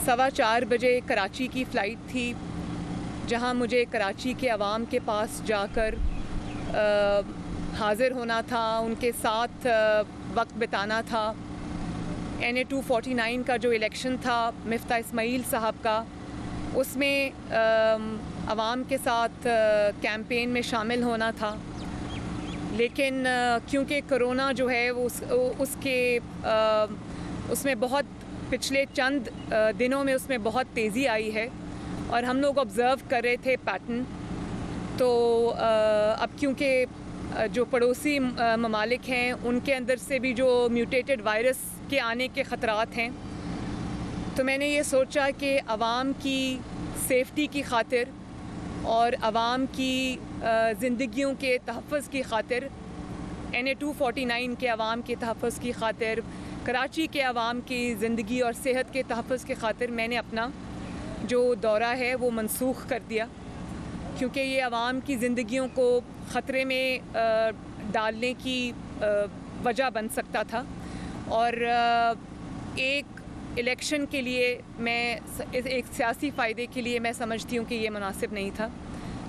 4:15 बजे कराची की फ़्लाइट थी, जहां मुझे कराची के अवाम के पास जाकर हाज़िर होना था, उनके साथ वक्त बिताना था। NA 249 का जो इलेक्शन था मिफ्ता इस्माइल साहब का, उसमें अवाम के साथ कैंपेन में शामिल होना था। लेकिन क्योंकि कोरोना जो है वो उसमें बहुत पिछले चंद दिनों में उसमें बहुत तेज़ी आई है और हम लोग ऑब्ज़र्व कर रहे थे पैटर्न। तो अब क्योंकि जो पड़ोसी ममालिक हैं उनके अंदर से भी जो म्यूटेटेड वायरस के आने के ख़तरात हैं, तो मैंने ये सोचा कि आवाम की सेफ्टी की खातिर और आवाम की ज़िंदगियों के तहफ़्फ़ुज़ की खातिर, NA 249 के आवाम के तहफ़्फ़ुज़ की खातिर, कराची के आवाम की ज़िंदगी और सेहत के तहफ़्फ़ुज़ की खातिर मैंने अपना जो दौरा है वो मनसूख़ कर दिया, क्योंकि ये आवाम की ज़िंदगियों को ख़तरे में डालने की वजह बन सकता था। और एक इलेक्शन के लिए मैं एक सियासी फ़ायदे के लिए मैं समझती हूँ कि ये मुनासिब नहीं था।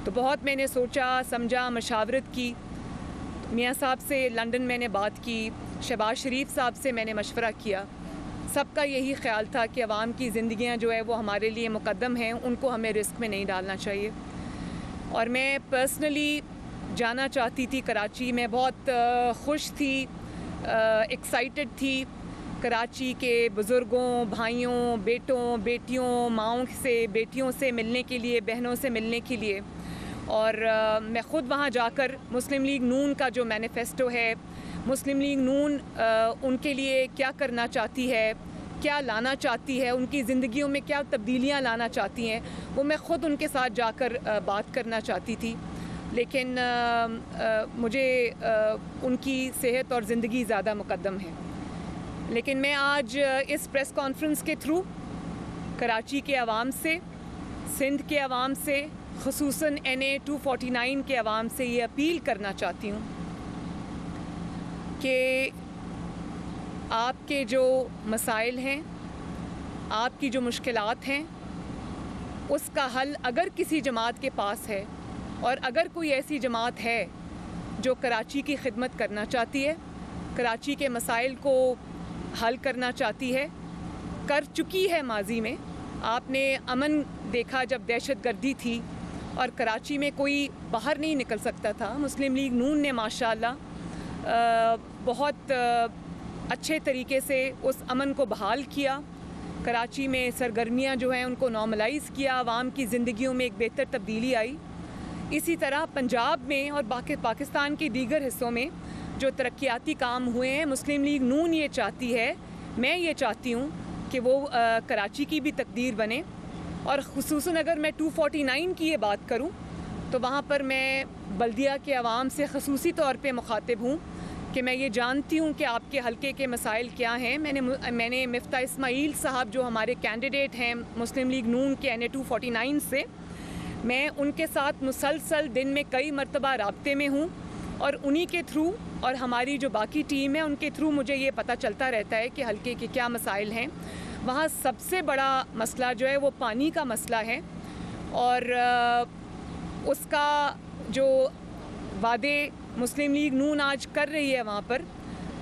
तो बहुत मैंने सोचा समझा, मशावरत की, मियाँ साहब से लंदन मैंने बात की, शहबाज शरीफ साहब से मैंने मशवरा किया। सबका यही ख्याल था कि आवाम की ज़िंदगियाँ जो है वो हमारे लिए मुक़द्दम हैं, उनको हमें रिस्क में नहीं डालना चाहिए। और मैं पर्सनली जाना चाहती थी कराची। मैं बहुत खुश थी, एक्साइटेड थी कराची के बुज़ुर्गों, भाइयों, बेटों, बेटियों, माओं से, बेटियों से मिलने के लिए, बहनों से मिलने के लिए। और मैं ख़ुद वहाँ जाकर मुस्लिम लीग नून का जो मैनिफेस्टो है, मुस्लिम लीग नून उनके लिए क्या करना चाहती है, क्या लाना चाहती है, उनकी ज़िंदगियों में क्या तब्दीलियाँ लाना चाहती हैं, वो मैं ख़ुद उनके साथ जाकर बात करना चाहती थी। लेकिन मुझे उनकी सेहत और ज़िंदगी ज़्यादा मुक़द्दम है। लेकिन मैं आज इस प्रेस कॉन्फ्रेंस के थ्रू कराची के अवाम से, सिंध के अवाम से, ख़ुसूसन NA 249 के अवाम से ये अपील करना चाहती हूँ कि आपके जो मसाइल हैं, आपकी जो मुश्किलात हैं, उसका हल अगर किसी जमात के पास है और अगर कोई ऐसी जमात है जो कराची की खिदमत करना चाहती है, कराची के मसाइल को हल करना चाहती है, कर चुकी है माजी में। आपने अमन देखा जब दहशतगर्दी थी और कराची में कोई बाहर नहीं निकल सकता था। मुस्लिम लीग नून ने माशाअल्लाह बहुत अच्छे तरीके से उस अमन को बहाल किया। कराची में सरगर्मियाँ जो हैं उनको नॉर्मलाइज़ किया, आवाम की ज़िंदगियों में एक बेहतर तब्दीली आई। इसी तरह पंजाब में और पाकिस्तान के दीगर हिस्सों में जो तरक्याती काम हुए हैं, मुस्लिम लीग नून ये चाहती है, मैं ये चाहती हूँ कि वो कराची की भी तकदीर बने। और ख़ुसूसन अगर मैं 249 की ये बात करूँ तो वहाँ पर मैं बल्दिया के अवाम से ख़ुसूसी तौर पे मुखातिब हूँ कि मैं ये जानती हूँ कि आपके हलके के मसाइल क्या हैं। मैंने मिफ्ता इस्माइल साहब जो हमारे कैंडिडेट हैं मुस्लिम लीग नून के NA 249 से, मैं उनके साथ मुसलसल दिन में कई मरतबा राब्ते में हूँ और उन्हीं के थ्रू और हमारी जो बाकी टीम है उनके थ्रू मुझे ये पता चलता रहता है कि हलके के क्या मसाइल हैं। वहाँ सबसे बड़ा मसला जो है वो पानी का मसला है और उसका जो वादे मुस्लिम लीग नून आज कर रही है, वहाँ पर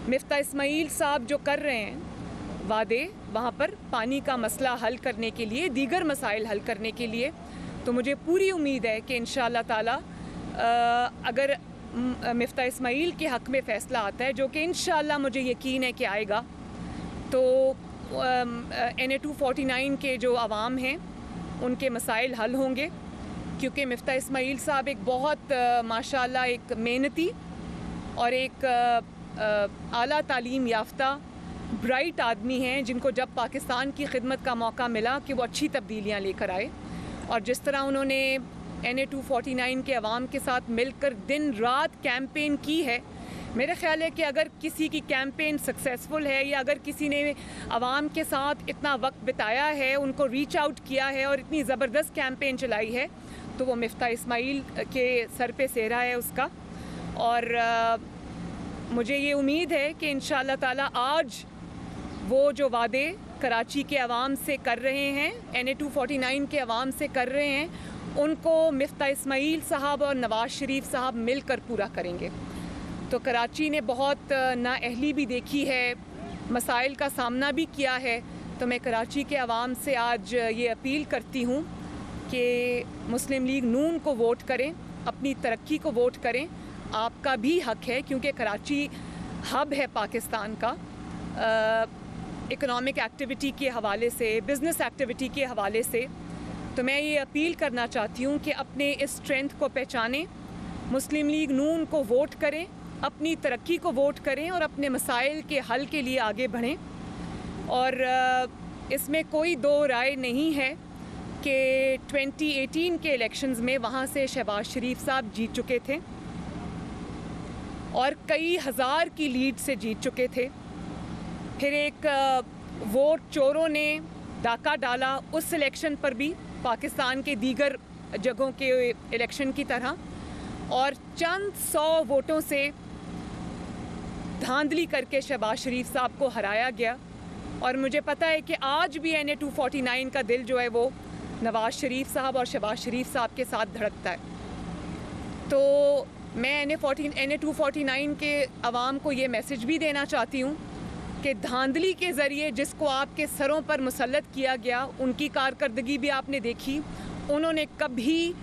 मिफ्ता इस्माइल साहब जो कर रहे हैं वादे, वहाँ पर पानी का मसला हल करने के लिए, दीगर मसाइल हल करने के लिए, तो मुझे पूरी उम्मीद है कि इंशाअल्लाह ताला अगर मिफ्ता इस्माइल के हक़ में फ़ैसला आता है, जो कि इंशाअल्लाह मुझे यकीन है कि आएगा, तो NA 249 के जो अवाम हैं उनके मसाइल हल होंगे। क्योंकि मिफ्ता इस्माइल साहब एक बहुत माशाअल्लाह एक मेहनती और एक आला तालीम याफ्ता ब्राइट आदमी हैं, जिनको जब पाकिस्तान की खिदमत का मौका मिला कि वो अच्छी तब्दीलियाँ लेकर आए। और जिस तरह उन्होंने NA 249 के अवाम के साथ मिलकर दिन रात कैंपेन की है, मेरा ख्याल है कि अगर किसी की कैंपेन सक्सेसफुल है या अगर किसी ने अवाम के साथ इतना वक्त बिताया है, उनको रीच आउट किया है और इतनी ज़बरदस्त कैंपेन चलाई है, तो वो मिफ्ता इस्माइल के सर पे सेहरा है उसका। और मुझे ये उम्मीद है कि इंशाअल्लाह ताला आज वो जो वादे कराची के अवाम से कर रहे हैं, NA 249 के अवाम से कर रहे हैं, उनको मिफ्ता इस्माइल साहब और नवाज़ शरीफ साहब मिलकर पूरा करेंगे। तो कराची ने बहुत नाअहली भी देखी है, मसाइल का सामना भी किया है। तो मैं कराची के अवाम से आज ये अपील करती हूँ कि मुस्लिम लीग नून को वोट करें, अपनी तरक्की को वोट करें। आपका भी हक है, क्योंकि कराची हब है पाकिस्तान का, इकोनॉमिक एक्टिविटी के हवाले से, बिज़नेस एक्टिविटी के हवाले से। तो मैं ये अपील करना चाहती हूँ कि अपने इस स्ट्रेंथ को पहचानें, मुस्लिम लीग नून को वोट करें, अपनी तरक्की को वोट करें और अपने मसाइल के हल के लिए आगे बढ़ें। और इसमें कोई दो राय नहीं है कि 2018 के इलेक्शंस में वहाँ से शहबाज शरीफ साहब जीत चुके थे और कई हज़ार की लीड से जीत चुके थे। फिर एक वोट चोरों ने डाका डाला उस इलेक्शन पर भी, पाकिस्तान के दीगर जगहों के इलेक्शन की तरह, और चंद 100 वोटों से धांधली करके शहबाज शरीफ साहब को हराया गया। और मुझे पता है कि आज भी NA 249 का दिल जो है वो नवाज़ शरीफ साहब और शहबाज शरीफ साहब के साथ धड़कता है। तो मैं NA 249 के अवाम को ये मैसेज भी देना चाहती हूँ कि धांधली के ज़रिए जिसको आपके सरों पर मुसल्लत किया गया, उनकी कारकर्दगी भी आपने देखी। उन्होंने कभी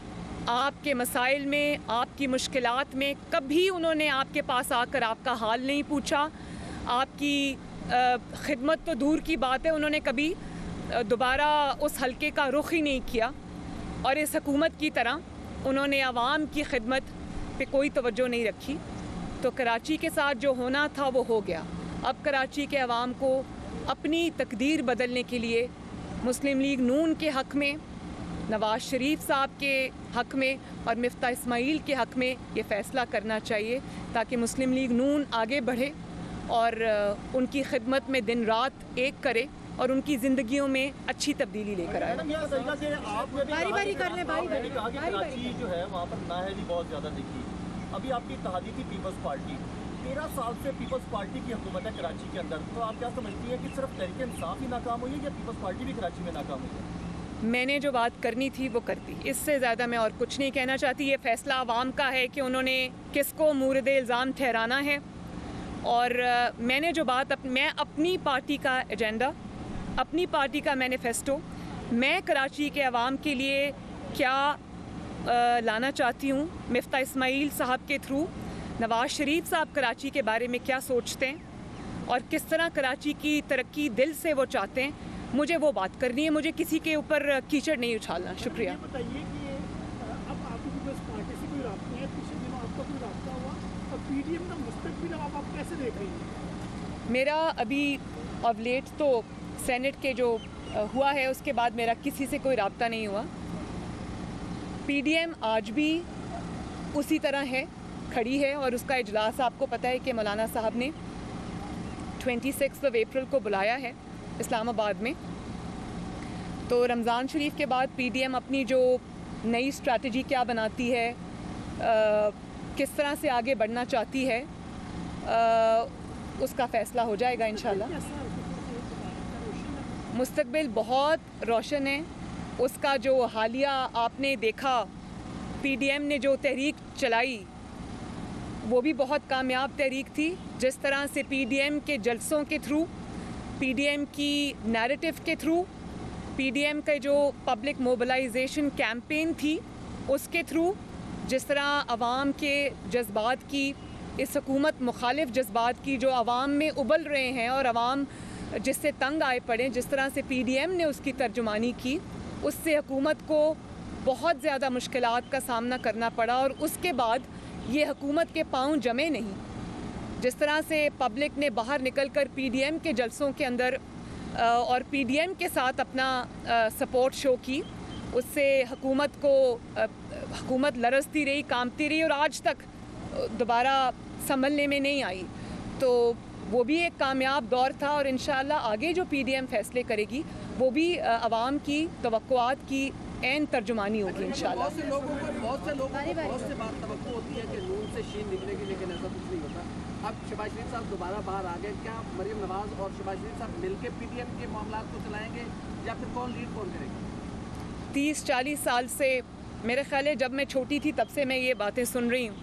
आपके मसाइल में, आपकी मुश्किलात में, कभी उन्होंने आपके पास आकर आपका हाल नहीं पूछा। आपकी खिदमत तो दूर की बात है, उन्होंने कभी दोबारा उस हलके का रुख ही नहीं किया। और इस हुकूमत की तरह उन्होंने आवाम की खिदमत पे कोई तवज्जो नहीं रखी। तो कराची के साथ जो होना था वो हो गया। अब कराची के अवाम को अपनी तकदीर बदलने के लिए मुस्लिम लीग नून के हक़ में, नवाज़ शरीफ साहब के हक़ में और मिफ्ता इस्माइल के हक़ में ये फ़ैसला करना चाहिए, ताकि मुस्लिम लीग नून आगे बढ़े और उनकी खिदमत में दिन रात एक करे और उनकी ज़िंदगियों में अच्छी तब्दीली लेकर आए। बारी करने कराची जो है वहाँ पर नाअहली बहुत ज़्यादा दिखी। अभी आपकी इत्तेहादी थी पीपल्स पार्टी, 13 साल से पीपल्स पार्टी की हुकूमत है कराची के अंदर। तो आप क्या समझती हैं कि सिर्फ तहरीक इंसाफ ही नाकाम हुई है या पीपल्स पार्टी भी कराची में नाकाम हुई है? मैंने जो बात करनी थी वो कर दी, इससे ज़्यादा मैं और कुछ नहीं कहना चाहती। ये फ़ैसला आवाम का है कि उन्होंने किसको मूरद इल्ज़ाम ठहराना है। और मैंने जो बात मैं अपनी पार्टी का एजेंडा, अपनी पार्टी का मैनिफेस्टो, मैं कराची के अवाम के लिए क्या लाना चाहती हूँ, मिफ्ता इस्माइल साहब के थ्रू नवाज़ शरीफ साहब कराची के बारे में क्या सोचते हैं और किस तरह कराची की तरक्की दिल से वो चाहते हैं, मुझे वो बात करनी है। मुझे किसी के ऊपर कीचड़ नहीं उछालना। शुक्रिया। बताइए कि अब आपकी पार्टी से कोई राब्ता है, पिछले दिनों आपका कोई राब्ता हुआ, और PDM का मुस्तकबिल आप कैसे देख रही हैं? मेरा अभी ऑफ लेट तो सेनेट के जो हुआ है उसके बाद मेरा किसी से कोई राब्ता नहीं हुआ। PDM आज भी उसी तरह है, खड़ी है, और उसका इजलास आपको पता है कि मौलाना साहब ने 26 अप्रैल को बुलाया है इस्लामाबाद में। तो रमज़ान शरीफ के बाद PDM अपनी जो नई स्ट्रैटेजी क्या बनाती है, किस तरह से आगे बढ़ना चाहती है, उसका फ़ैसला हो जाएगा इंशाल्लाह। मुस्तकबिल बहुत रोशन है। उसका जो हालिया आपने देखा, PDM ने जो तहरीक चलाई वो भी बहुत कामयाब तहरीक थी। जिस तरह से PDM के जलसों के थ्रू, PDM की नैरेटिव के थ्रू, PDM का जो पब्लिक मोबिलाइजेशन कैंपेन थी उसके थ्रू, जिस तरह आवाम के जज्बात की, इस हुकूमत मुखालिफ जज्बात की जो आवाम में उबल रहे हैं और आवाम जिससे तंग आए पड़े, जिस तरह से PDM ने उसकी तर्जुमानी की, उससे हुकूमत को बहुत ज़्यादा मुश्किलात का सामना करना पड़ा। और उसके बाद ये हुकूमत के पाँव जमे नहीं। जिस तरह से पब्लिक ने बाहर निकलकर PDM के जलसों के अंदर और PDM के साथ अपना सपोर्ट शो की, उससे हुकूमत लरजती रही, कांपती रही और आज तक दोबारा संभलने में नहीं आई। तो वो भी एक कामयाब दौर था और इंशाअल्लाह आगे जो PDM फैसले करेगी वो भी आवाम की तवक्कुआत की ऐन तर्जुमानी होगी इंशाअल्लाह। बहुत से लोगों को बहुत से बात तवक्को होती है कि नून से शीन निकलेगी, लेकिन ऐसा कुछ नहीं होता। अब शहबाज शरीफ साहब दोबारा बाहर आ गए, क्या मरियम नवाज और शहबाज शरीफ साहब मिलकर पीटीएम के मामला को चलाएंगे या फिर कौन करेगा? 30-40 साल से मेरे ख्याल है, जब मैं छोटी थी तब से मैं ये बातें सुन रही हूँ।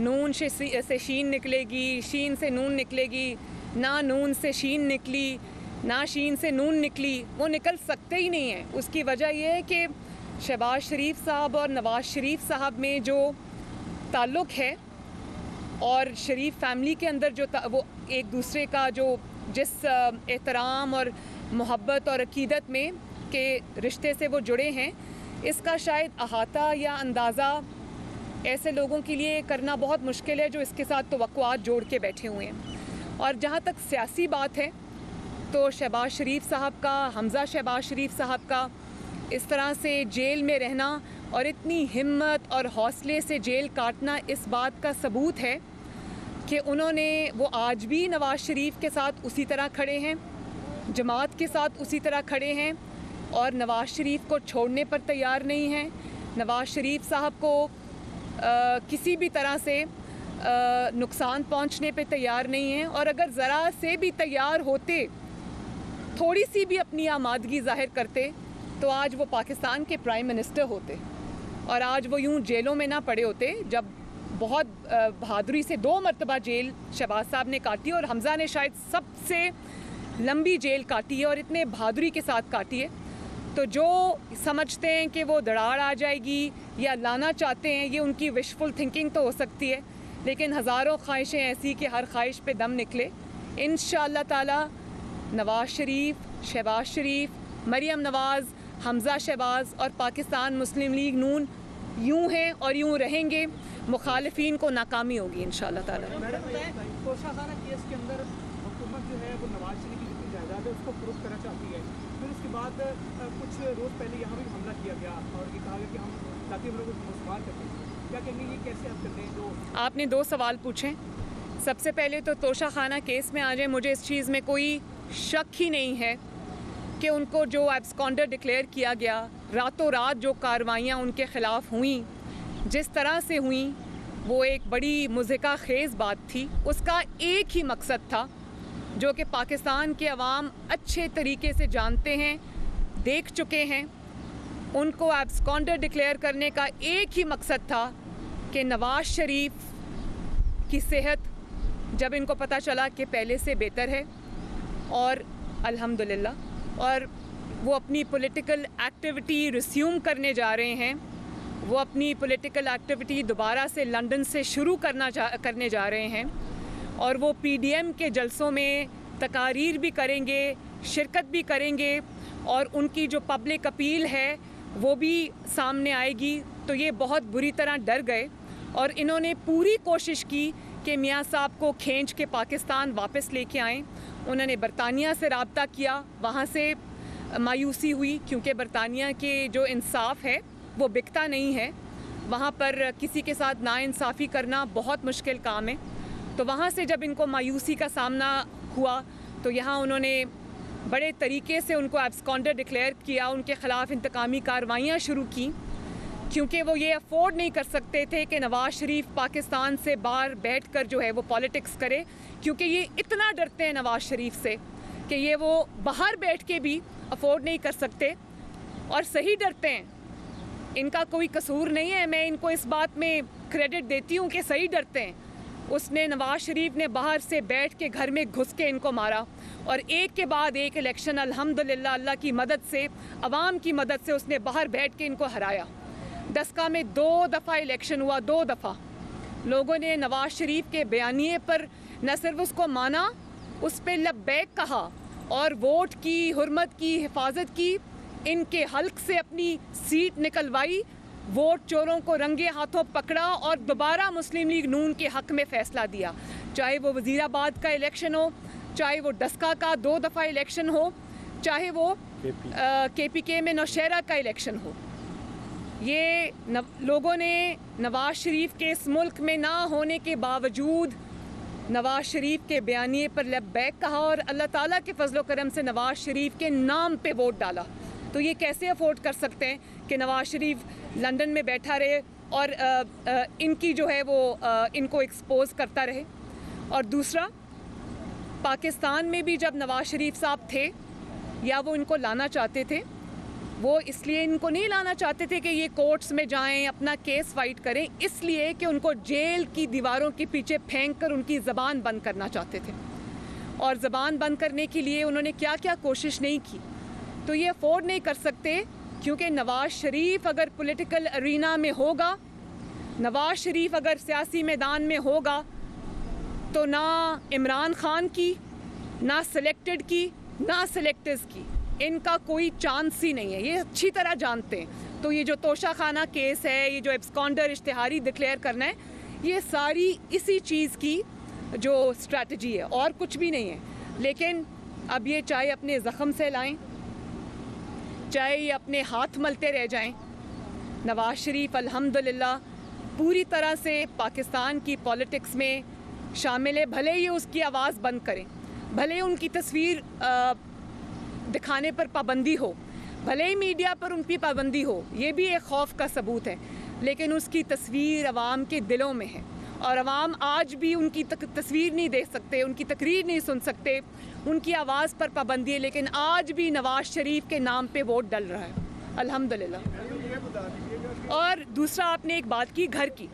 नून से शीन निकलेगी, शीन से नून निकलेगी, ना नून से शीन निकली, ना शीन से नून निकली। वो निकल सकते ही नहीं है। उसकी वजह यह है कि शहबाज शरीफ साहब और नवाज़ शरीफ साहब में जो ताल्लुक़ है और शरीफ फैमिली के अंदर जो वो एक दूसरे का जो जिस एहतराम और मोहब्बत और अकीदत में के रिश्ते से वो जुड़े हैं, इसका शायद अहाता या अंदाज़ा ऐसे लोगों के लिए करना बहुत मुश्किल है जो इसके साथ तवक्कुआत जोड़ के बैठे हुए हैं। और जहाँ तक सियासी बात है तो शहबाज शरीफ साहब का, हमज़ा शहबाज शरीफ साहब का इस तरह से जेल में रहना और इतनी हिम्मत और हौसले से जेल काटना इस बात का सबूत है कि वो आज भी नवाज़ शरीफ के साथ उसी तरह खड़े हैं, जमात के साथ उसी तरह खड़े हैं और नवाज़ शरीफ को छोड़ने पर तैयार नहीं हैं। नवाज़ शरीफ साहब को किसी भी तरह से नुकसान पहुंचने पे तैयार नहीं हैं। और अगर ज़रा से भी तैयार होते, थोड़ी सी भी अपनी आमादगी ज़ाहिर करते, तो आज वो पाकिस्तान के प्राइम मिनिस्टर होते और आज वो यूं जेलों में ना पड़े होते। जब बहुत बहादुरी से 2 मरतबा जेल शहबाज साहब ने काटी और हमज़ा ने शायद सबसे लंबी जेल काटी है और इतने बहादुरी के साथ काटी है। तो जो समझते हैं कि वो दरार आ जाएगी या लाना चाहते हैं, ये उनकी विशफुल थिंकिंग तो हो सकती है, लेकिन हज़ारों ख्वाहिशें ऐसी कि हर ख्वाहिश पे दम निकले। इंशाअल्लाह ताला नवाज़ शरीफ, शहबाज शरीफ, मरियम नवाज़, हमज़ा शहबाज और पाकिस्तान मुस्लिम लीग नून यूं हैं और यूं रहेंगे। मुखालिफिन को नाकामी होगी इंशाअल्लाह ताला। तोशाखाना केस के अंदर हुकूमत जो है वो नवाज शरीफ की जितनी जायदाद है उसको फरोख्त करना चाहती है। फिर उसके बाद कुछ रोज़ पहले यहाँ भी हमला किया गया और ये कहा गया कि हम ताकि हम लोग उसको सवाल करते हैं। क्या कहेंगे, ये कैसे आप करते हैं? जो आपने 2 सवाल पूछे। सबसे पहले तो तोशाखाना केस में आ जाए, मुझे इस चीज़ में कोई शक ही नहीं है कि उनको जो एब्सकॉन्डर डिक्लेयर किया गया, रातों रात जो कार्रवाइयाँ उनके ख़िलाफ़ हुई, जिस तरह से हुई, वो एक बड़ी मुज़िका ख़ेज़ बात थी। उसका एक ही मकसद था जो कि पाकिस्तान के अवाम अच्छे तरीके से जानते हैं, देख चुके हैं। उनको एब्सकॉन्डर डिक्लेयर करने का एक ही मकसद था कि नवाज़ शरीफ की सेहत जब इनको पता चला कि पहले से बेहतर है और अल्हम्दुलिल्लाह, और वो अपनी पॉलिटिकल एक्टिविटी रिस्यूम करने जा रहे हैं, वो अपनी पॉलिटिकल एक्टिविटी दोबारा से लंदन से शुरू करने जा रहे हैं और वो पीडीएम के जलसों में तकारीर भी करेंगे, शिरकत भी करेंगे और उनकी जो पब्लिक अपील है वो भी सामने आएगी। तो ये बहुत बुरी तरह डर गए और इन्होंने पूरी कोशिश की कि मियाँ साहब को खींच के पाकिस्तान वापस लेके आएँ। उन्होंने बरतानिया से रब्ता किया, वहाँ से मायूसी हुई क्योंकि बरतानिया के जो इंसाफ है वो बिकता नहीं है, वहाँ पर किसी के साथ नाइंसाफ़ी करना बहुत मुश्किल काम है। तो वहाँ से जब इनको मायूसी का सामना हुआ तो यहाँ उन्होंने बड़े तरीके से उनको एब्सकॉन्डर डिक्लेयर किया, उनके ख़िलाफ़ इंतकामी कार्रवाइयाँ शुरू की क्योंकि वो ये अफोर्ड नहीं कर सकते थे कि नवाज़ शरीफ पाकिस्तान से बाहर बैठकर जो है वो पॉलिटिक्स करे, क्योंकि ये इतना डरते हैं नवाज़ शरीफ से कि ये वो बाहर बैठ के भी अफोर्ड नहीं कर सकते और सही डरते हैं। इनका कोई कसूर नहीं है, मैं इनको इस बात में क्रेडिट देती हूँ कि सही डरते हैं। उसने नवाज़ शरीफ ने बाहर से बैठ के घर में घुस के इनको मारा और एक के बाद एक इलेक्शन अल्हम्दुलिल्लाह अल्लाह की मदद से, अवाम की मदद से उसने बाहर बैठ के इनको हराया। दस्का में 2 दफ़ा इलेक्शन हुआ, 2 दफ़ा लोगों ने नवाज़ शरीफ के बयानिए पर न सिर्फ उसको माना, उस पर लब्बैक कहा और वोट की हुर्मत की हिफाजत की, इनके हल्क से अपनी सीट निकलवाई, वोट चोरों को रंगे हाथों पकड़ा और दोबारा मुस्लिम लीग नून के हक़ में फ़ैसला दिया। चाहे वो वज़ीराबाद का इलेक्शन हो, चाहे वो डस्का का 2 दफ़ा इलेक्शन हो, चाहे वो KPK में नौशहरा का इलेक्शन हो। ये लोगों ने नवाज़ शरीफ के इस मुल्क में ना होने के बावजूद नवाज़ शरीफ के बयानिए पर लब्बैक कहा और अल्लाह ताला के फजलो करम से नवाज़ शरीफ के नाम पे वोट डाला। तो ये कैसे अफोर्ड कर सकते हैं कि नवाज़ शरीफ लंदन में बैठा रहे और इनकी जो है वो इनको एक्सपोज करता रहे। और दूसरा, पाकिस्तान में भी जब नवाज शरीफ साहब थे या वो इनको लाना चाहते थे, वो इसलिए इनको नहीं लाना चाहते थे कि ये कोर्ट्स में जाएं, अपना केस फाइट करें, इसलिए कि उनको जेल की दीवारों के पीछे फेंक कर उनकी ज़बान बंद करना चाहते थे। और ज़बान बंद करने के लिए उन्होंने क्या क्या कोशिश नहीं की, तो ये अफोर्ड नहीं कर सकते, क्योंकि नवाज शरीफ अगर पॉलिटिकल अरीना में होगा, नवाज शरीफ अगर सियासी मैदान में होगा, तो ना इमरान खान की, ना सिलेक्टेड की, ना सिलेक्टर्स की, इनका कोई चांस ही नहीं है। ये अच्छी तरह जानते हैं। तो ये जो तोशाखाना केस है, ये जो एब्सकॉन्डर इश्तिहारी डिक्लेयर करना है, ये सारी इसी चीज़ की जो स्ट्रैटेजी है, और कुछ भी नहीं है। लेकिन अब ये चाहे अपने ज़ख़म से लाएं, चाहे ये अपने हाथ मलते रह जाएं, नवाज शरीफ अल्हम्दुलिल्लाह पूरी तरह से पाकिस्तान की पॉलिटिक्स में शामिल है। भले ही उसकी आवाज़ बंद करें, भले ही उनकी तस्वीर दिखाने पर पाबंदी हो, भले ही मीडिया पर उनकी पाबंदी हो, ये भी एक खौफ का सबूत है, लेकिन उसकी तस्वीर अवाम के दिलों में है। और अवाम आज भी उनकी तस्वीर नहीं देख सकते, उनकी तकरीर नहीं सुन सकते, उनकी आवाज़ पर पाबंदी है, लेकिन आज भी नवाज शरीफ के नाम पे वोट डल रहा है अल्हम्दुलिल्लाह। और दूसरा, आपने एक बात की घर की,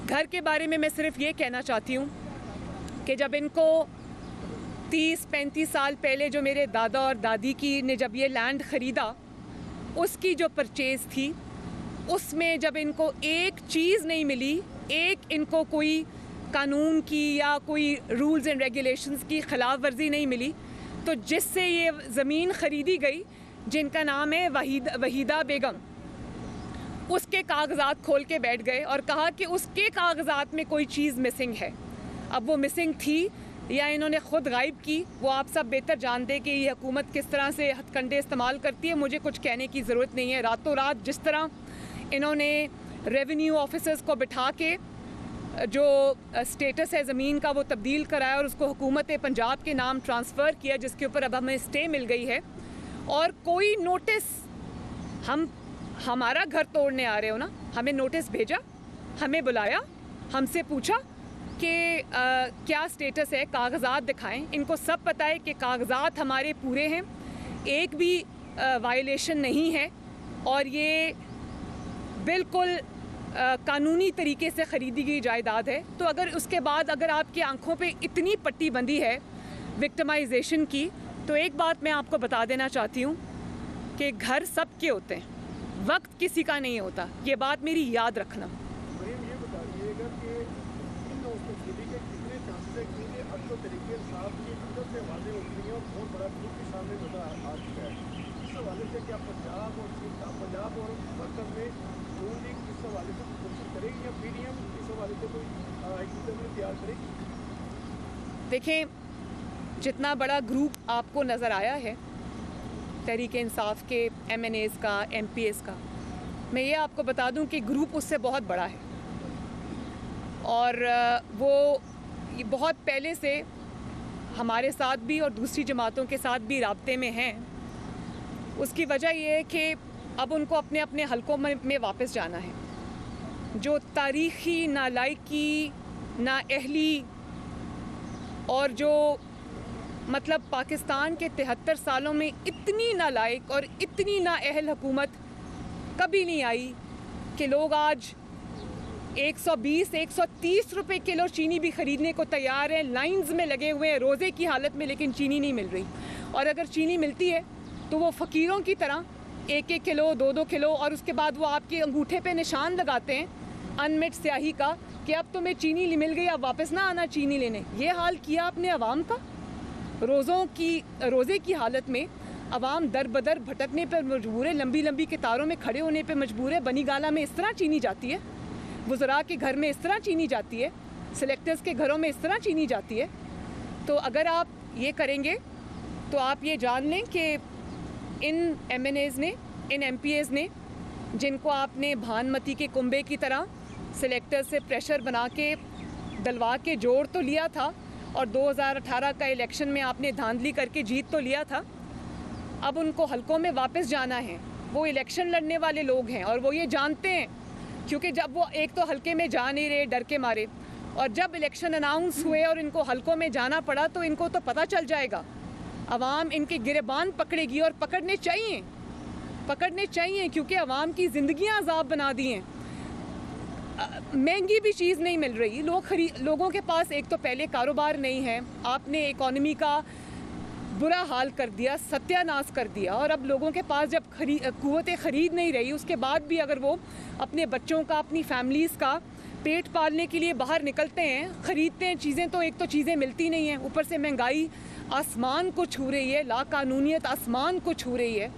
घर के बारे में मैं सिर्फ ये कहना चाहती हूँ कि जब इनको 30-35 साल पहले जो मेरे दादा और दादी की ने जब ये लैंड ख़रीदा, उसकी जो परचेज़ थी, उसमें जब इनको एक चीज़ नहीं मिली, एक इनको कोई कानून की या कोई रूल्स एंड रेगुलेशंस की ख़िलाफ़ वर्जी नहीं मिली, तो जिससे ये ज़मीन ख़रीदी गई, जिनका नाम है वहीदा बेगम, उसके कागज़ात खोल के बैठ गए और कहा कि उसके कागज़ात में कोई चीज़ मिसिंग है। अब वो मिसिंग थी या इन्होंने ख़ुद गायब की, वो आप सब बेहतर जानते कि ये हुकूमत किस तरह से हथकंडे इस्तेमाल करती है, मुझे कुछ कहने की ज़रूरत नहीं है। रातों रात जिस तरह इन्होंने रेवेन्यू ऑफिसर्स को बिठा के जो स्टेटस है ज़मीन का वो तब्दील कराया और उसको हुकूमत पंजाब के नाम ट्रांसफ़र किया, जिसके ऊपर अब हमें स्टे मिल गई है, और कोई नोटिस, हम हमारा घर तोड़ने आ रहे हो ना, हमें नोटिस भेजा, हमें बुलाया, हमसे पूछा कि क्या स्टेटस है, कागज़ात दिखाएं। इनको सब पता है कि कागज़ात हमारे पूरे हैं, एक भी वायलेशन नहीं है, और ये बिल्कुल कानूनी तरीके से ख़रीदी गई जायदाद है। तो अगर उसके बाद अगर आपकी आंखों पे इतनी पट्टी बंदी है विक्टिमाइजेशन की, तो एक बात मैं आपको बता देना चाहती हूँ कि घर सबके होते हैं, वक्त किसी का नहीं होता, ये बात मेरी याद रखना। ये बता दीजिएगा कि इन नौकरी के कितने चांसेस है, क्योंकि अब तो तरीके साहब की मदद से वादे हो गई और बहुत बड़ा ग्रुप के सामने नजर आ चुका है। इस हवाले से क्या पंजाब और वर्कर में नून लीग इस हवाले से कोशिश करेगी या पीडीएम इस हवाले से कोई एक तैयार करेगी? देखें, जितना बड़ा ग्रुप आपको नज़र आया है तहरीक इंसाफ के, MNAs का, MPs का, मैं ये आपको बता दूं कि ग्रुप उससे बहुत बड़ा है, और वो बहुत पहले से हमारे साथ भी और दूसरी जमातों के साथ भी राब्ते में हैं। उसकी वजह ये है कि अब उनको अपने अपने हलकों में वापस जाना है। जो तारीख़ी नालायकी, नाअहली, और जो मतलब पाकिस्तान के 73 सालों में इतनी नालायक और इतनी नाअहल हुकूमत कभी नहीं आई कि लोग आज 120-130 रुपए किलो चीनी भी ख़रीदने को तैयार हैं, लाइंस में लगे हुए हैं रोज़े की हालत में, लेकिन चीनी नहीं मिल रही। और अगर चीनी मिलती है तो वो फ़कीरों की तरह 1-1 किलो, 2-2 किलो, और उसके बाद वो आपके अंगूठे पे निशान लगाते हैं अनमिट स्याही का कि अब तुम्हें चीनी मिल गई, अब वापस ना आना चीनी लेने। ये हाल किया आपने अवाम का। रोज़े की हालत में अवाम दर बदर भटकने पर मजबूर है, लंबी लंबी कतारों में खड़े होने पर मजबूर है। बनी गाला में इस तरह चीनी जाती है, वज़रा के घर में इस तरह चीनी जाती है, सिलेक्टर्स के घरों में इस तरह चीनी जाती है। तो अगर आप ये करेंगे तो आप ये जान लें कि इन MNAs ने, इन MPAs ने, जिनको आपने भानमती के कुंबे की तरह सिलेक्टर से प्रेशर बना के डलवा के जोड़ तो लिया था, और 2018 का इलेक्शन में आपने धांधली करके जीत तो लिया था, अब उनको हलकों में वापस जाना है। वो इलेक्शन लड़ने वाले लोग हैं और वो ये जानते हैं, क्योंकि जब वो एक तो हलके में जा नहीं रहे डर के मारे, और जब इलेक्शन अनाउंस हुए और इनको हलकों में जाना पड़ा तो इनको तो पता चल जाएगा, अवाम इनके गिरेबान पकड़ेगी और पकड़ने चाहिए क्योंकि अवाम की ज़िंदगियां अजाब बना दी हैं। महंगी भी चीज़ नहीं मिल रही, लोगों के पास एक तो पहले कारोबार नहीं है, आपने इकॉनमी का बुरा हाल कर दिया, सत्यानाश कर दिया, और अब लोगों के पास जब कुव्वत ख़रीद नहीं रही, उसके बाद भी अगर वो अपने बच्चों का, अपनी फैमिलीज़ का पेट पालने के लिए बाहर निकलते हैं, ख़रीदते हैं चीज़ें, तो एक तो चीज़ें मिलती नहीं हैं, ऊपर से महंगाई आसमान को छू रही है, लाकानूनियत आसमान को छू रही है।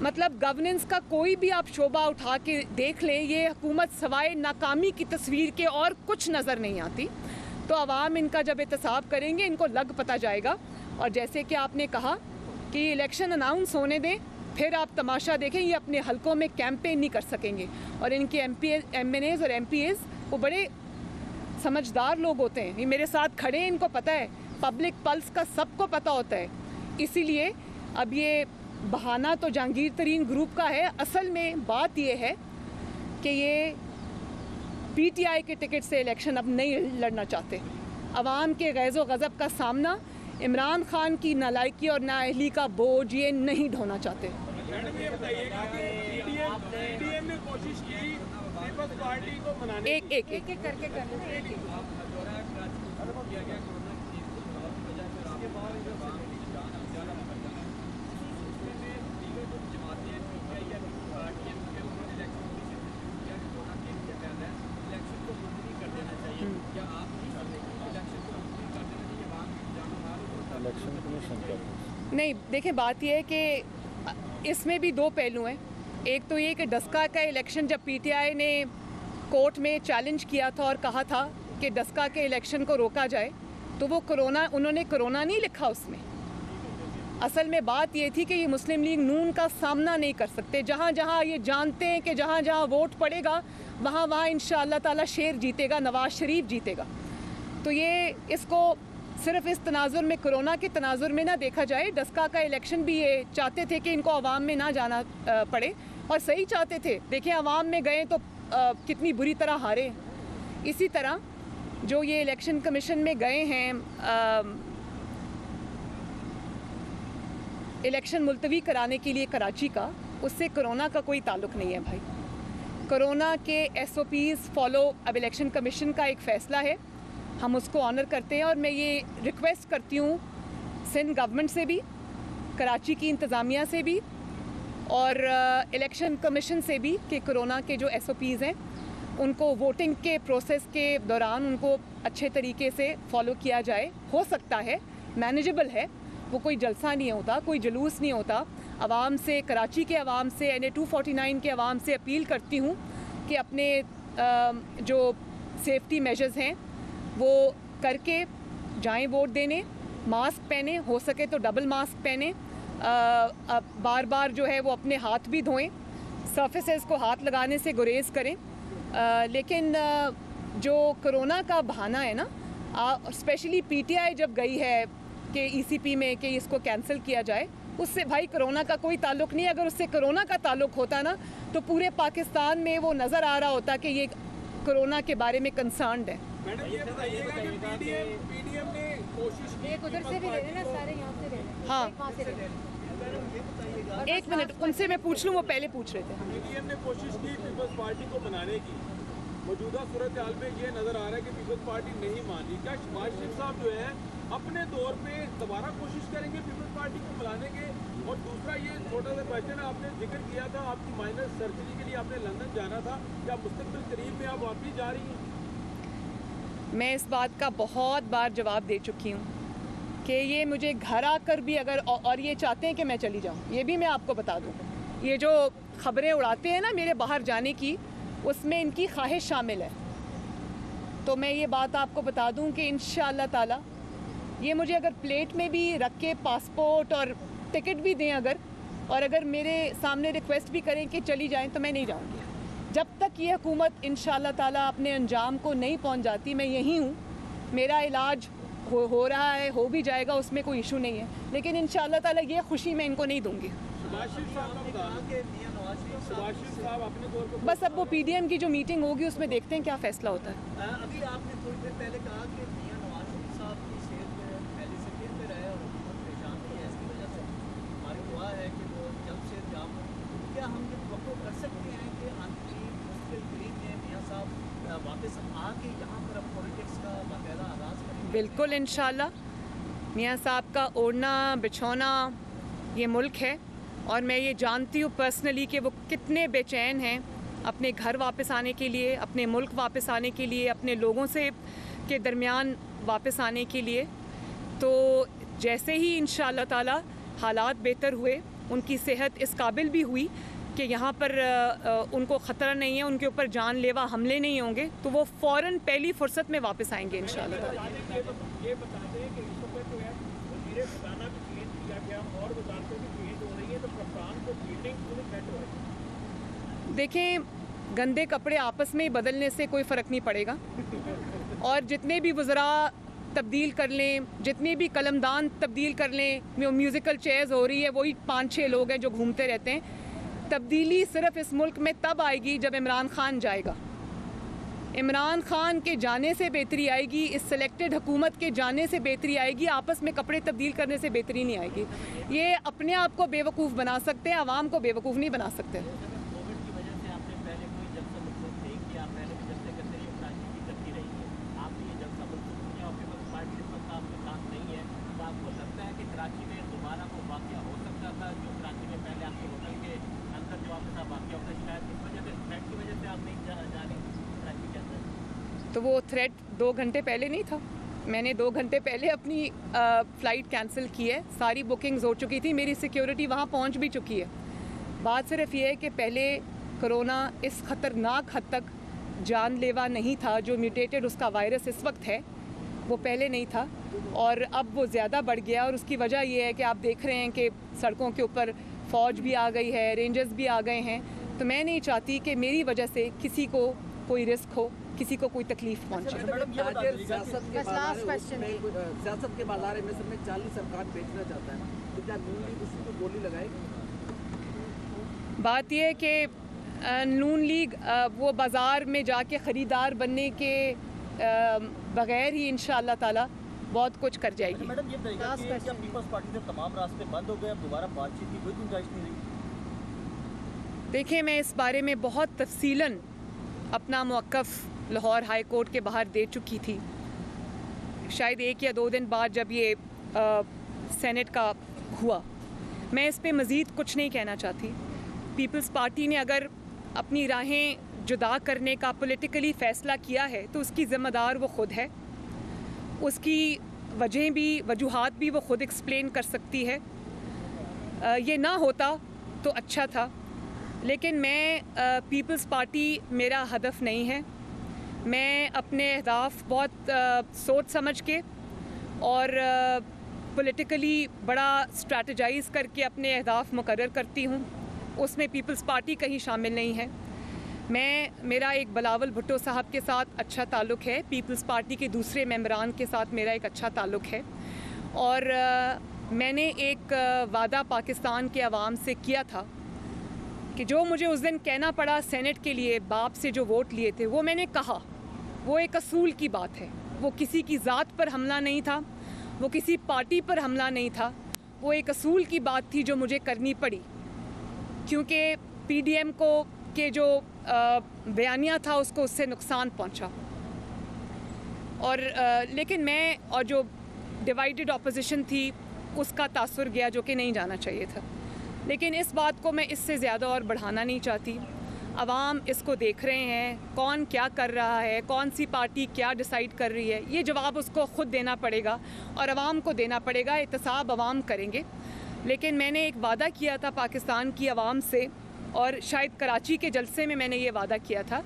मतलब गवर्नेंस का कोई भी आप शोबा उठा के देख लें, ये हुकूमत सवाए नाकामी की तस्वीर के और कुछ नज़र नहीं आती। तो अवाम इनका जब एहतसाब करेंगे, इनको लग पता जाएगा। और जैसे कि आपने कहा कि इलेक्शन अनाउंस होने दें, फिर आप तमाशा देखें, ये अपने हलकों में कैंपेन नहीं कर सकेंगे। और इनके MNAs और MPAs वो बड़े समझदार लोग होते हैं, ये मेरे साथ खड़े हैं, इनको पता है, पब्लिक पल्स का सबको पता होता है। इसीलिए अब ये बहाना तो जहांगीर तरीन ग्रुप का है, असल में बात ये है कि ये PTI के टिकट से इलेक्शन अब नहीं लड़ना चाहते। अवाम के गैज़ो गज़ब का सामना, इमरान खान की नालायकी और नाअहली का बोझ ये नहीं ढोना चाहते। मैडम ये बताइएगा कि PDM ने कोशिश की पीपल्स पार्टी को मनाने एक करके नहीं, देखें बात यह है कि इसमें भी दो पहलू हैं। एक तो ये कि डस्का का इलेक्शन जब PTI ने कोर्ट में चैलेंज किया था और कहा था कि डस्का के इलेक्शन को रोका जाए, तो वो उन्होंने कोरोना नहीं लिखा उसमें। असल में बात ये थी कि ये मुस्लिम लीग नून का सामना नहीं कर सकते। जहाँ जहाँ ये जानते हैं कि जहाँ जहाँ वोट पड़ेगा वहाँ वहाँ इंशाअल्लाह ताला शेर जीतेगा, नवाज शरीफ जीतेगा। तो ये इसको सिर्फ इस तनाजुर में, कोरोना के तनाजुर में ना देखा जाए। डस्का का इलेक्शन भी ये चाहते थे कि इनको अवाम में ना जाना पड़े, और सही चाहते थे। देखें अवाम में गए तो कितनी बुरी तरह हारे। इसी तरह जो ये इलेक्शन कमीशन में गए हैं इलेक्शन मुलतवी कराने के लिए कराची का, उससे कोरोना का कोई ताल्लुक़ नहीं है भाई। कोरोना के SOPs फॉलो अब इलेक्शन कमीशन का एक फ़ैसला है, हम उसको ऑनर करते हैं। और मैं ये रिक्वेस्ट करती हूँ सिंध गवर्नमेंट से भी, कराची की इंतज़ामिया से भी और इलेक्शन कमीशन से भी कि कोरोना के जो SOPs हैं उनको वोटिंग के प्रोसेस के दौरान उनको अच्छे तरीके से फॉलो किया जाए। हो सकता है, मैनेजेबल है, वो कोई जलसा नहीं होता, कोई जुलूस नहीं होता। आवाम से, कराची के आवाम से, NA 249 के आवाम से अपील करती हूँ कि अपने जो सेफ्टी मेजर्स हैं वो करके जाएं वोट देने। मास्क पहने, हो सके तो डबल मास्क पहने, बार बार जो है वो अपने हाथ भी धोएं, सर्फेसेस को हाथ लगाने से गुरेज करें। लेकिन जो कोरोना का बहाना है ना, स्पेशली PTI जब गई है कि ECP में कि इसको कैंसिल किया जाए, उससे भाई कोरोना का कोई ताल्लुक़ नहीं। अगर उससे कोरोना का ताल्लुक़ होता ना तो पूरे पाकिस्तान में वो नज़र आ रहा होता कि ये कोरोना के बारे में कंसर्न्ड है। मैडम ये बताइएगा कि PDM ने कोशिश की, एक उधर से भी ले लेना, सारे यहाँ से ले लेना। हाँ। वहाँ से ले लेना। एक मिनट, उनसे मैं पूछ लूँ, वो पहले पूछ रहे थे। PDM ने कोशिश की पीपल्स पार्टी को बनाने की। मौजूदा सूरत हाल में ये नज़र आ रहा है कि पीपल्स पार्टी नहीं मानी। क्या शहबाज शरीफ साहब जो है अपने दौर पे दोबारा कोशिश करेंगे पीपल्स पार्टी को बुलाने के? और दूसरा ये छोटा सा क्वेश्चन, आपने जिक्र किया था आपकी माइनर सर्जरी के लिए आपने लंदन जाना था, क्या मुस्तकबिल करीब में आप वापस जा रही हैं? मैं इस बात का बहुत बार जवाब दे चुकी हूँ कि ये मुझे घर आकर भी अगर और ये चाहते हैं कि मैं चली जाऊँ, ये भी मैं आपको बता दूँ। ये जो खबरें उड़ाते हैं ना मेरे बाहर जाने की, उसमें इनकी ख्वाहिश शामिल है। तो मैं ये बात आपको बता दूँ कि इंशाअल्लाह ताला ये मुझे अगर प्लेट में भी रख के पासपोर्ट और टिकट भी दें और अगर मेरे सामने रिक्वेस्ट भी करें कि चली जाएं, तो मैं नहीं जाऊंगी। जब तक ये हुकूमत इंशाअल्लाह ताला अपने अंजाम को नहीं पहुंच जाती, मैं यहीं हूँ। मेरा इलाज हो रहा है, हो भी जाएगा, उसमें कोई इशू नहीं है। लेकिन इंशाअल्लाह ताला ये खुशी मैं इनको नहीं दूंगी। बस अब वो PDM की जो मीटिंग होगी उसमें देखते हैं क्या फैसला होता है। अभी आपने थोड़ी देर पहले कहा कि मियां नवाज शरीफ साहब की सेहत पहले से फिर पे रहे और बहुत परेशान भी है, इसकी वजह से हमारी दुआ है कि वो जल्द से जल्द हो। क्या हम ये तवक्को कर सकते हैं कि आखिरी मुश्किल घड़ी में मियां साहब वापस आके यहाँ पर अब पॉलिटिक्स का बाकायदा आगाज़ करेंगे? बिल्कुल इंशाल्लाह। मियां साहब का ओढ़ना बिछौना ये मुल्क है और मैं ये जानती हूँ पर्सनली कि वो कितने बेचैन हैं अपने घर वापस आने के लिए, अपने मुल्क वापस आने के लिए, अपने लोगों से के दरमियान वापस आने के लिए। तो जैसे ही इंशाअल्लाह ताला हालात बेहतर हुए, उनकी सेहत इस काबिल भी हुई कि यहाँ पर उनको ख़तरा नहीं है, उनके ऊपर जानलेवा हमले नहीं होंगे, तो वो फ़ौरन पहली फुर्सत में वापस आएंगे इंशाअल्लाह ताला। ये बता दें कि इस वक्त जो है वज़ीर ख़ज़ाना भी चेंज किया गया और वज़ारतें भी चेंज हो रही हैं, तो कप्तान को फील्डिंग पूरी सेट हो रही है। देखें, गंदे कपड़े आपस में बदलने से कोई फ़र्क नहीं पड़ेगा और जितने भी वज़रा तब्दील कर लें, जितने भी कलमदान तब्दील कर लें, म्यूज़िकल चेयर्स हो रही है, वही 5-6 लोग हैं जो घूमते रहते हैं। तब्दीली सिर्फ इस मुल्क में तब आएगी जब इमरान खान जाएगा। इमरान खान के जाने से बेहतरी आएगी, इस सेलेक्टेड हुकूमत के जाने से बेहतरी आएगी, आपस में कपड़े तब्दील करने से बेहतरी नहीं आएगी। ये अपने आप को बेवकूफ़ बना सकते हैं, आवाम को बेवकूफ़ नहीं बना सकते। कोविड की वजह से आपने पहले कोई जलसा मुल्क थे कि आप पहले भी जलसे करते रहिए, राजनीति करती रही है, आपने ये जलसा मुल्क किया और पीपल्स पार्टी इस वक्त आपके साथ नहीं है, तो आपको लगता है कि कराची में दोबारा को वाक़या हो सकता था जो कराची में पहले आपके होटल के अंदर जो आपके साथ वाक़या होता है, शायद इस वजह से थ्रेट की वजह से आप नहीं जा रही कराची के अंदर? तो वो थ्रेट 2 घंटे पहले नहीं था। मैंने 2 घंटे पहले अपनी फ़्लाइट कैंसिल की है, सारी बुकिंग्स हो चुकी थी, मेरी सिक्योरिटी वहाँ पहुँच भी चुकी है। बात सिर्फ ये है कि पहले कोरोना इस ख़तरनाक हद तक जानलेवा नहीं था, जो म्यूटेटेड उसका वायरस इस वक्त है वो पहले नहीं था और अब वो ज़्यादा बढ़ गया। और उसकी वजह ये है कि आप देख रहे हैं कि सड़कों के ऊपर फ़ौज भी आ गई है, रेंजर्स भी आ गए हैं। तो मैं नहीं चाहती कि मेरी वजह से किसी को कोई रिस्क हो, किसी को कोई तकलीफ पहुंचे। सियासत के बाजार में सब में 40 सरकार बेचना चाहता है, तो क्या नून लीग उसी को गोली लगाएगी? बात यह है कि नून लीग वो बाज़ार में जाके ख़रीदार बनने के बग़ैर ही इंशाअल्लाह ताला बहुत कुछ कर जाएगी। मैडम ये बताइएगा कि क्या पीपल्स पार्टी से तमाम रास्ते बंद हो गए, अब दोबारा बातचीत की कोई गुंजाइश नहीं रही? देखिए, मैं इस बारे में बहुत तफसीलन अपना मौक़िफ़ लाहौर हाई कोर्ट के बाहर दे चुकी थी, शायद 1 या 2 दिन बाद जब ये सेनेट का हुआ। मैं इस पे मज़ीद कुछ नहीं कहना चाहती। पीपल्स पार्टी ने अगर अपनी राहें जुदा करने का पॉलिटिकली फ़ैसला किया है तो उसकी ज़िम्मेदार वो ख़ुद है, उसकी वजूहात भी वो ख़ुद एक्सप्लेन कर सकती है। ये ना होता तो अच्छा था, लेकिन मैं पीपल्स पार्टी मेरा हदफ नहीं है। मैं अपने अहदाफ बहुत सोच समझ के और पॉलिटिकली बड़ा स्ट्रैटेजाइज़ करके अपने अहदाफ मुकर्रर करती हूँ, उसमें पीपल्स पार्टी कहीं शामिल नहीं है। मेरा एक बिलावल भुट्टो साहब के साथ अच्छा ताल्लुक़ है, पीपल्स पार्टी के दूसरे मेंबरान के साथ मेरा एक अच्छा ताल्लुक़ है और मैंने एक वादा पाकिस्तान के अवाम से किया था कि जो मुझे उस दिन कहना पड़ा सेनेट के लिए, बाप से जो वोट लिए थे, वो मैंने कहा। वो एक असूल की बात है, वो किसी की ज़ात पर हमला नहीं था, वो किसी पार्टी पर हमला नहीं था, वो एक असूल की बात थी जो मुझे करनी पड़ी क्योंकि PDM को के जो बयानिया था उसको उससे नुकसान पहुंचा। और लेकिन मैं और जो डिवाइडेड ऑपोजिशन थी उसका तासुर गया जो कि नहीं जाना चाहिए था। लेकिन इस बात को मैं इससे ज़्यादा और बढ़ाना नहीं चाहती। अवाम इसको देख रहे हैं, कौन क्या कर रहा है, कौन सी पार्टी क्या डिसाइड कर रही है, ये जवाब उसको ख़ुद देना पड़ेगा और अवाम को देना पड़ेगा। एहतसाब अवाम करेंगे। लेकिन मैंने एक वादा किया था पाकिस्तान की अवाम से और शायद कराची के जलसे में मैंने ये वादा किया था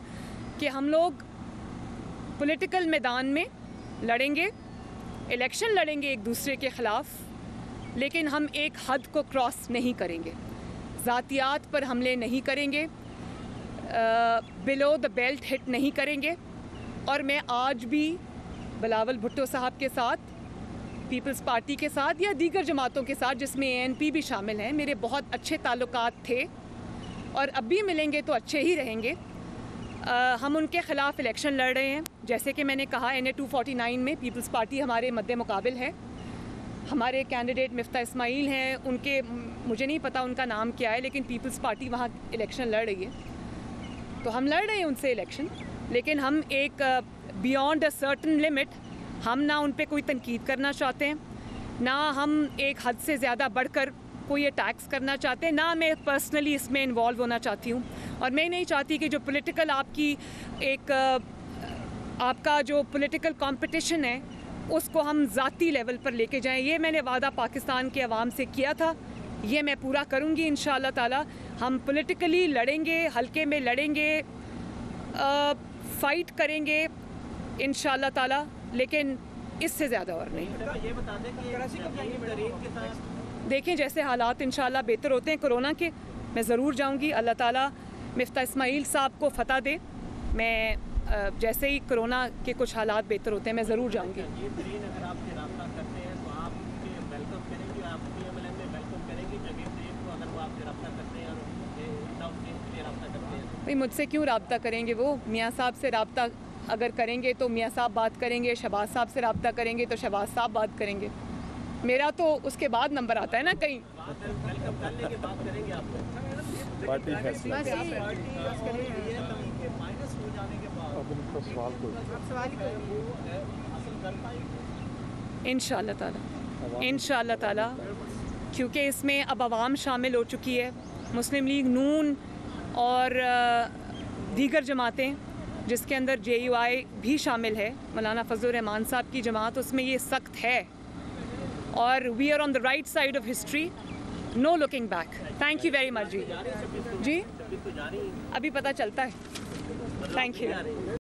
कि हम लोग पॉलिटिकल मैदान में लड़ेंगे, इलेक्शन लड़ेंगे एक दूसरे के ख़िलाफ़, लेकिन हम एक हद को क्रॉस नहीं करेंगे, ज़ातियात पर हमले नहीं करेंगे, बिलो द बेल्ट हिट नहीं करेंगे। और मैं आज भी बिलावल भुट्टो साहब के साथ पीपल्स पार्टी के साथ या दीगर जमातों के साथ जिसमें ANP भी शामिल हैं, मेरे बहुत अच्छे ताल्लुकात थे और अब भी मिलेंगे तो अच्छे ही रहेंगे। हम उनके ख़िलाफ़ इलेक्शन लड़ रहे हैं। जैसे कि मैंने कहा, NA 249 में पीपल्स पार्टी हमारे मद्दे मुकाबिल है। हमारे कैंडिडेट मिफ्ता इस्माइल हैं, उनके मुझे नहीं पता उनका नाम क्या है, लेकिन पीपल्स पार्टी वहाँ इलेक्शन लड़ रही है। तो हम लड़ रहे हैं उनसे इलेक्शन, लेकिन हम एक बियॉन्ड अ सर्टन लिमिट, हम ना उन पे कोई तनकीद करना चाहते हैं, ना हम एक हद से ज़्यादा बढ़कर कोई अटैक्स करना चाहते हैं, ना मैं पर्सनली इसमें इन्वॉल्व होना चाहती हूँ। और मैं नहीं चाहती कि जो पॉलिटिकल आपका जो पॉलिटिकल कंपटीशन है उसको हम ज़ाती लेवल पर लेके जाएं। ये मैंने वादा पाकिस्तान के अवाम से किया था, ये मैं पूरा करूँगी इंशाअल्लाह ताला। हम पॉलिटिकली लड़ेंगे, हल्के में लड़ेंगे, फ़ाइट करेंगे इंशाअल्लाह ताला, लेकिन इससे ज़्यादा और नहीं। देखें जैसे हालात इंशाअल्लाह बेहतर होते हैं कोरोना के, मैं ज़रूर जाऊंगी। अल्लाह ताला मिफ्ता इस्माइल साहब को फ़तह दे। मैं जैसे ही कोरोना के कुछ हालात बेहतर होते हैं मैं ज़रूर जाऊंगी। अगर आपसे राब्ता करते हैं तो आप वेलकम करेंगे, आप PMLN में वेलकम करेंगे अगर वो आपसे राब्ता करते हैं और राब्ता करते हैं? भाई मुझसे क्यों राब्ता करेंगे? वो मियाँ साहब से राब्ता अगर करेंगे तो मियाँ साहब बात करेंगे, शहबाज साहब से राब्ता करेंगे तो शहबाज साहब बात करेंगे। मेरा तो उसके बाद नंबर आता है ना कहीं। वेलकम करने के बाद करेंगे आपको पार्टी फैसला माइनस हो जाने के बाद इंशाअल्लाह ताला, क्योंकि इसमें अब आवाम शामिल हो चुकी है, मुस्लिम लीग नून और दीगर जमातें जिसके अंदर JUI भी शामिल है, मौलाना फजलुर रहमान साहब की जमात, उसमें ये सख्त है और we are on the right side of history, no looking back. Thank you very much ji. जी अभी पता चलता है। Thank you.